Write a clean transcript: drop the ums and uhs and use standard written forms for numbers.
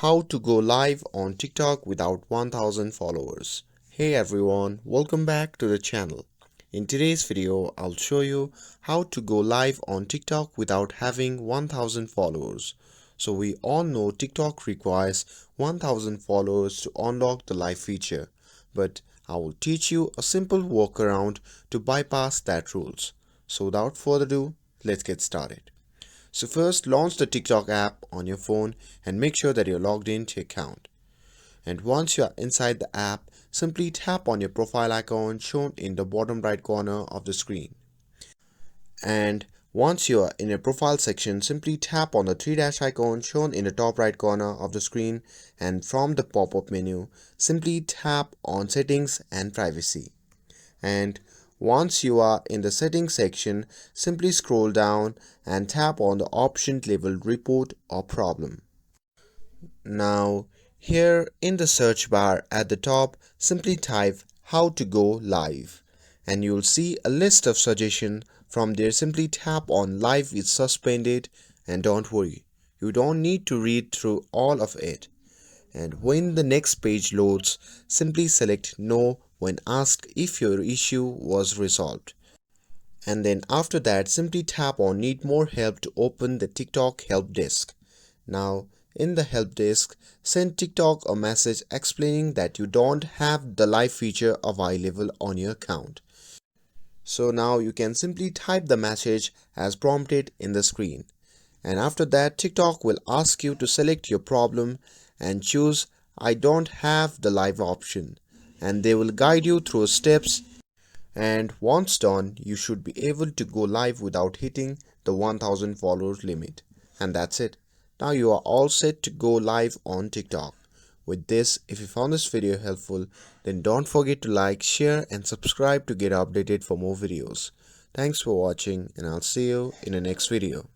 How to go live on TikTok without 1000 followers. Hey everyone, welcome back to the channel. In today's video, I'll show you how to go live on TikTok without having 1000 followers. So we all know TikTok requires 1000 followers to unlock the live feature, but I will teach you a simple workaround to bypass that rules. So without further ado, let's get started. So first, launch the TikTok app on your phone and make sure that you're logged into your account. And once you are inside the app, simply tap on your profile icon shown in the bottom right corner of the screen. And once you are in your profile section, simply tap on the three dash icon shown in the top right corner of the screen, and from the pop-up menu, simply tap on Settings and Privacy. And once you are in the settings section, simply scroll down and tap on the option labeled Report or Problem. Now, here in the search bar at the top, simply type How to go live, and you'll see a list of suggestions. From there, simply tap on Live is suspended, and don't worry, you don't need to read through all of it. And when the next page loads, simply select No when asked if your issue was resolved. And then after that, simply tap on Need More Help to open the TikTok help desk. Now, in the help desk, send TikTok a message explaining that you don't have the live feature available on your account. So now you can simply type the message as prompted in the screen. And after that, TikTok will ask you to select your problem and choose I don't have the live option, and they will guide you through steps, and once done you should be able to go live without hitting the 1000 followers limit. And that's it. Now you are all set to go live on TikTok. With this, if you found this video helpful, then don't forget to like, share and subscribe to get updated for more videos. Thanks for watching, and I'll see you in the next video.